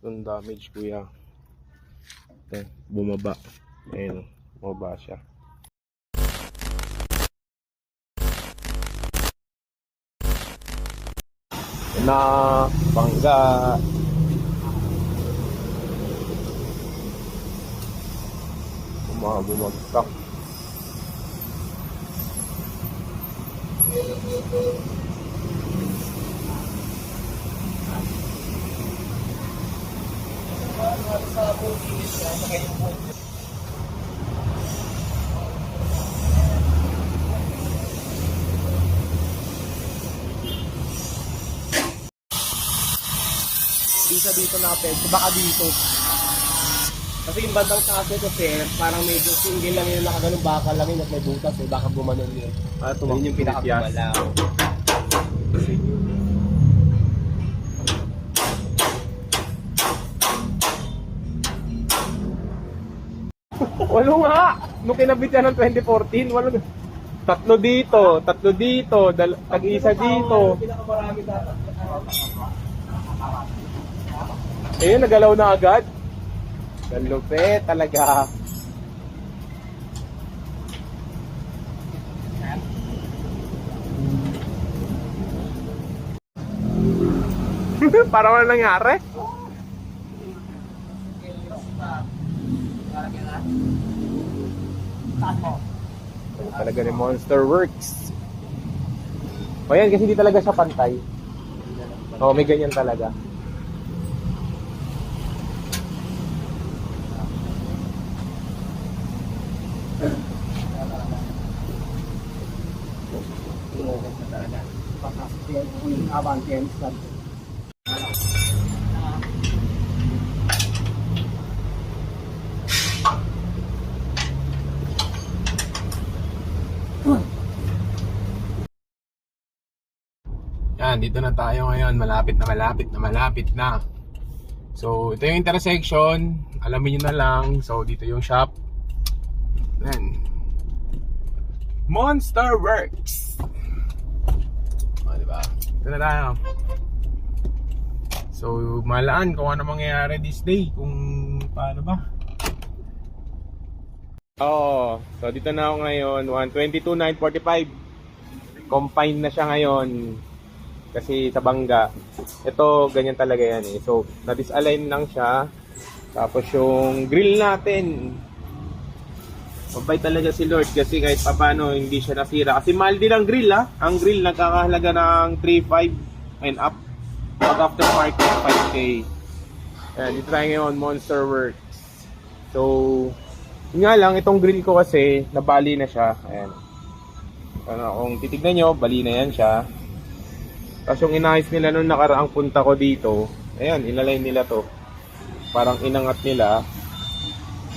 Yung damage kuya. Ito, bumaba. Ayun, bumaba siya. Na bangga. Bumagsak. Di sa dito na-apekto, baka dito. Kasi yung bandang kaso ko sir, parang medyo single lang yun, nakaganong bakal lang yun at may butas eh, baka gumanon yun. Yun yung pinakagumalaw. Walo nga! Nung kinabit yan ng 2014, walo. Tatlo dito, tag-isa dito. Ayun, nagalaw na agad. Galupit talaga. Parang wala nangyari. Talaga ni Monster Works. O yan, kasi hindi talaga siya pantay. O, may ganyan talaga. Yan, dito na tayo ngayon. Malapit na. So, ito yung intersection. Alamin nyo na lang. So, dito yung shop. Yan. Monster Works. O, diba? Ito na tayo. So, malaan kung ano mangyayari this day. Kung paano ba. Oo. So, dito na ako ngayon. 122,945. Combine na siya ngayon. Kasi sa bangga, ito ganyan talaga yan eh. So, na-disalign lang siya. Tapos yung grill natin, mabait talaga si Lord kasi kahit paano hindi siya nasira. Kasi mahal din ang grill ha. Ang grill nagkakahalaga ng 3.5 and up. Pag after market, 5K. Ayan, dito tayo ngayon, Monster Works. So, yun nga lang, itong grill ko kasi, nabali na siya. Ayan. Kung titignan nyo, bali na yan siya. Tapos yung inayos nila nung nakaraang punta ko dito, ayan, inalay nila to. Parang inangat nila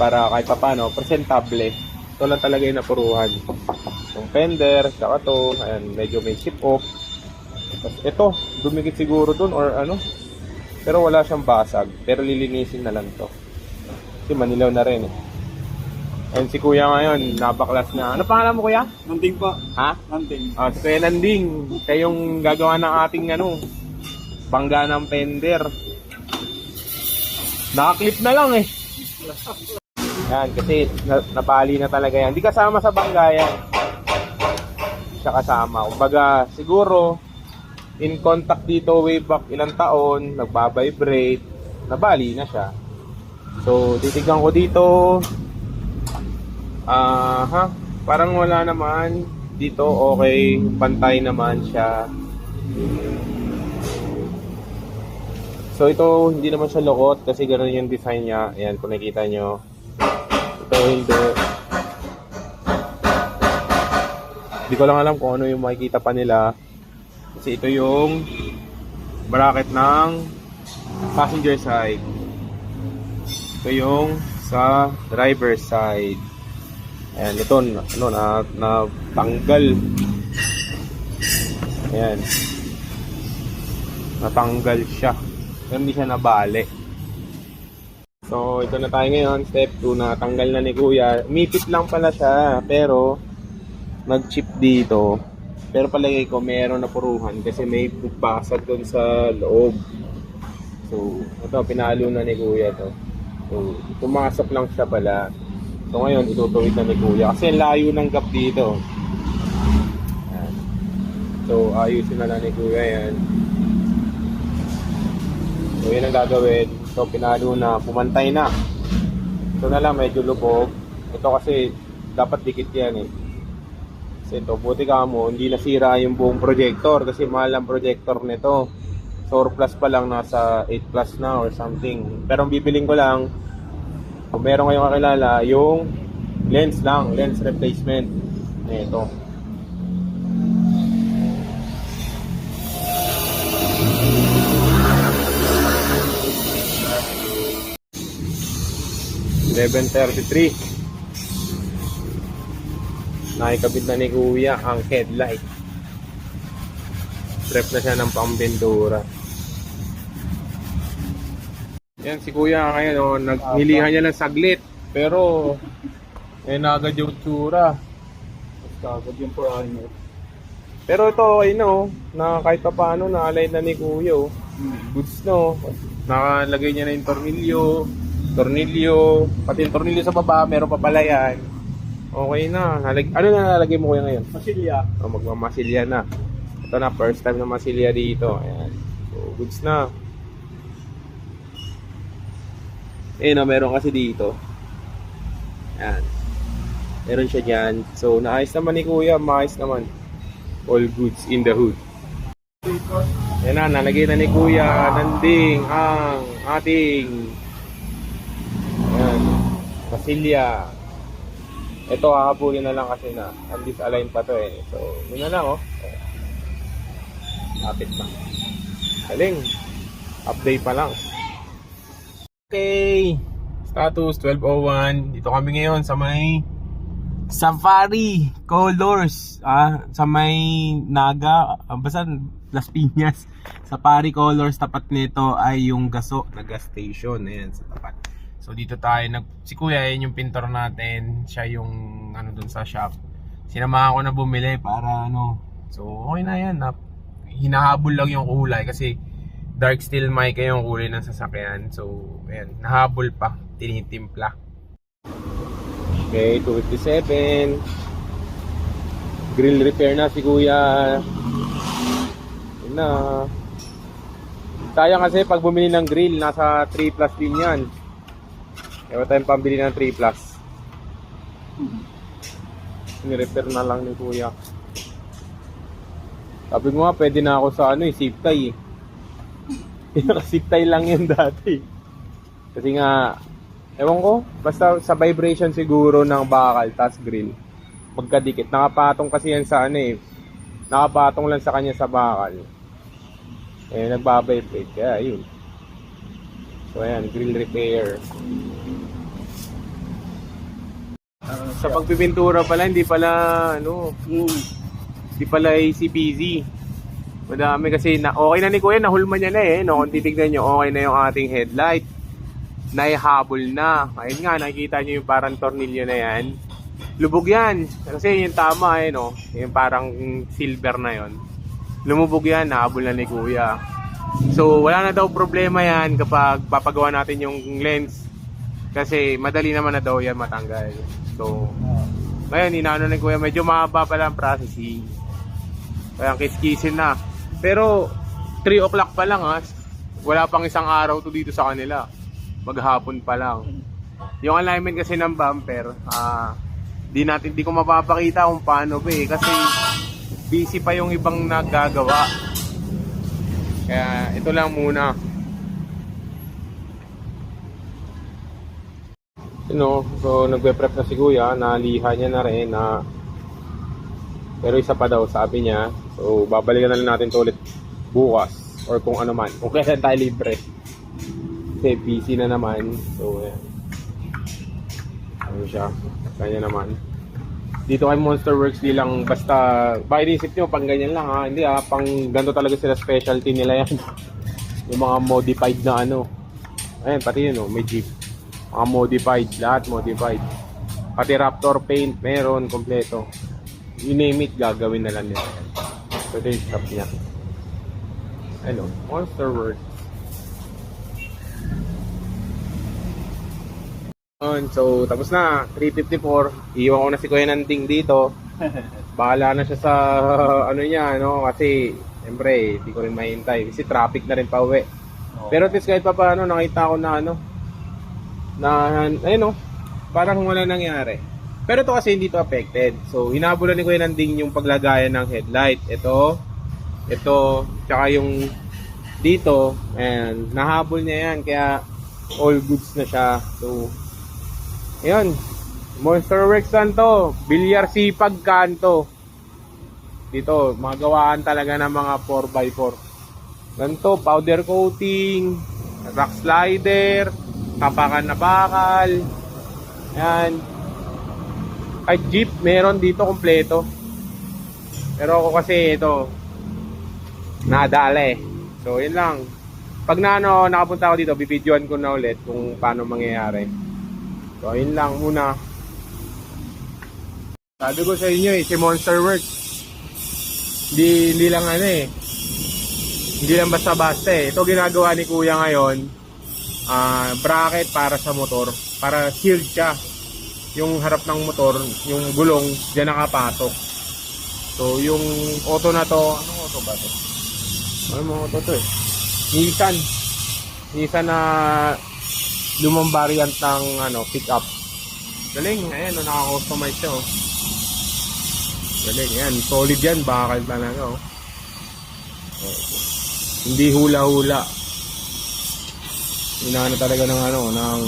para kahit paano, presentable. Ito lang talaga yung napuruhan. Yung fender, saka to, ayan, medyo may chip off. Tapos ito, dumikit siguro dun or ano. Pero wala siyang basag. Pero lilinisin na lang to. Kasi manilaw na rin eh. And si kuya ngayon, nabaklas na. Ano pangalan mo kuya? Nanding po. Ha? Nanding. Si Kuya Nanding. Siya yung gagawa ng ating ano, bangga ng fender. Nakaklip na lang eh. Yan, kasi napali na talaga yan. Hindi kasama sa bangga yan. Siya kasama. Kumbaga, siguro, in contact dito way back ilang taon, nagbabibrate, nabali na siya. So, titignan ko dito. Parang wala naman dito, okay, pantay naman siya. So ito hindi naman siya lukot kasi ganoon yung design niya. Ayan, kung nakita nyo, ito hindi. Hindi ko lang alam kung ano yung makikita pa nila kasi ito yung bracket ng passenger side, ito yung sa driver side. Ayan, ito, ano, na tanggal. Ayan. Natanggal siya. Pero hindi siya nabali. So, ito na tayo ngayon. Step 2, natanggal na ni Kuya. Umipit lang pala siya, pero nag-chip dito. Pero palagay ko, meron na puruhan kasi may basag doon sa loob. So, So, ito, pinalo na ni Kuya to. So, pumasok lang siya pala. So, ngayon, itutuwid na ni Kuya. Kasi layo ng gap dito. Ayan. So, ayusin na lang ni Kuya yan. So, yun ang gagawin. So, pinalo na. Pumantay na. Ito na lang, medyo lubog. Ito kasi, dapat dikit yan eh. Kasi ito, buti ka mo, hindi nasira yung buong projector. Kasi mahal ang projector nito. Surplus pa lang, nasa 8 plus na or something. Pero ang bibiling ko lang, kung meron kayong kakilala, yung lens lang, lens replacement. Ito. $11.33. Nakikabit na ni Kuya ang headlight. Prep na siya ng pambendura. Yan si Kuya ngayon, oh, nagnilihan niya ng saglit. Pero na agad yung tsura. Agad yung primer. Pero ito okay no, na kahit pa paano na-align na ni Kuya. Oh. Goods no. Nakalagay niya na yung tornilyo, pati yung tornilyo sa baba, meron pa pala yan. Okay na. Ano na nalagay mo Kuya ngayon? Masilya. Oh, magmamasilya na. Ito na, first time na masilya dito. Ayan. So, goods na. Meron kasi dito. Ayan. Meron siya dyan. So, naayos naman ni Kuya. Maayos naman. All goods in the hood. Ayan na, nalagay na ni Kuya nanding ang ating ayan, masilya. Ito, hahabulin na lang kasi na undis-align pa to eh. So, yun na lang oh. Lapit na. Galing. Update pa lang. Okay. Status 12:01. Dito kami ngayon sa may Safari Colors. Sa may Naga. Basta Las Piñas. Safari Colors. Tapat nito ay yung Gaso na gas station. Ayan, sa tapat. So dito tayo. Si Kuya, yun yung pintor natin. Siya yung dun sa shop. Sinamahan ko na bumili para So okay na yan. Hinahabol lang yung kulay kasi dark steel mica yung kulay ng sasakyan. So, ayan, nahabol pa, tinitimpla. Okay, 257. Grill repair na si Kuya. Yun na. Sayang kasi pag bumili ng grill, nasa 3 plus din yan. Ewan tayong pambili ng 3 plus. Ni-repair na lang ni Kuya. Sabi mo nga, pwede na ako sa zip tie eh. Zip tie lang yun dati. Kasi nga, ewan ko, basta sa vibration siguro ng bakal, tas grill. Magkadikit. Nakapatong kasi yan sa nakapatong lang sa kanya sa bakal. Nagbabibrate. Kaya yun. So ayan, grill repair. Sa pagpipintura pala, hindi pala Di pala ACPZ. Madami kasi okay na ni Kuya, nahulma niya na kung titignan nyo, okay na yung ating headlight. Naihabol na. Ayun nga, nakikita nyo yung parang tornilyo na yan. Lubog yan. Kasi yung tama yung parang silver na yon. Lumubog yan, nahabol na ni Kuya. So wala na daw problema yan kapag papagawa natin yung lens. Kasi madali naman na daw yan matanggal. So ngayon, inaano ni Kuya, medyo mahaba pala ang processing. Kaya kiskisin na. Pero 3 o'clock pa lang wala pang isang araw to dito sa kanila. Maghapon pa lang. Yung alignment kasi ng bumper, di ko mapapakita kung paano kasi busy pa yung ibang nagagawa. Kaya ito lang muna. So nagpe-prep na si Kuya, naliha niya na rin pero isa pa daw sabi niya. So babalikan na lang natin to ulit bukas or kung ano man, kung kailan tayo libre kasi busy na naman. So ayan, siya kanya naman dito kay Monster Works. Di lang basta bakit isip nyo pang ganyan lang hindi pang ganito talaga sila, specialty nila yan. Yung mga modified na ayan, pati yun may Jeep, mga modified, lahat modified, pati Raptor paint meron kompleto. You name it, gagawin na lang nila. So ito yung stop niya. Monster Works. So, tapos na. 354. Iwan ko na si Kuya Nanding dito. Bahala na siya sa ano niya, no? Kasi, siyempre, hindi ko rin mahintay. Kasi traffic na rin pa uwi. Pero at least kahit pa paano, nakita ko na ano, na, ayun no, parang wala nangyari. Pero ito kasi hindi to affected. So, hinabulan ni Kuya Nanding yung paglagayan ng headlight. Ito, tsaka yung dito, and nahabol niya yan. Kaya, all goods na siya. So, ayun. Monster Works lang to. Bilyar Sipag Kanto. Dito, mga gawaan talaga ng mga 4x4. Ganito, powder coating, rock slider, tapakan na bakal. Ayan. Ay, jeep, meron dito kompleto. Pero ako kasi ito, nadala eh. So, yun lang. Pag nakapunta ako dito, bibidyoan ko na ulit kung paano mangyayari. So, yun lang muna. Sabi ko sa inyo si Monster Works. Hindi lang ano eh. Hindi lang basta-basta eh. Ito ginagawa ni Kuya ngayon. Bracket para sa motor. Para sealed siya. Yung harap ng motor, yung gulong, diyan nakapasok. So, yung auto na to, anong auto ba to? Ano mga auto to eh? Nissan na lumang variant ng pick-up. Galing, ayan, naka-customize siya, oh. Galing, ayan, solid yan, bakal talaga, oh. Hindi hula-hula. Inaano talaga ng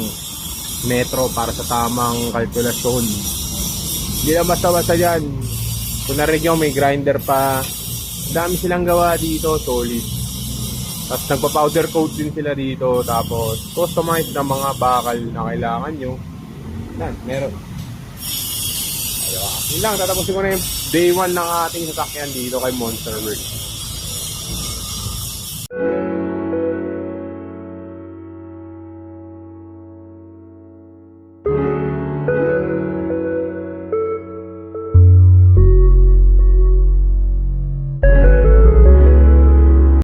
metro para sa tamang kalkulasyon. Hindi lang basta-basta dyan. Kung narinig nyo, may grinder pa. Dami silang gawa dito, solid. Tapos nagpa-powder coat din sila dito. Tapos customize ng mga bakal na kailangan nyo. Yan, meron. Ayun lang, tatapusin ko na yung day 1 ng ating sasakyan dito kay Monster Works.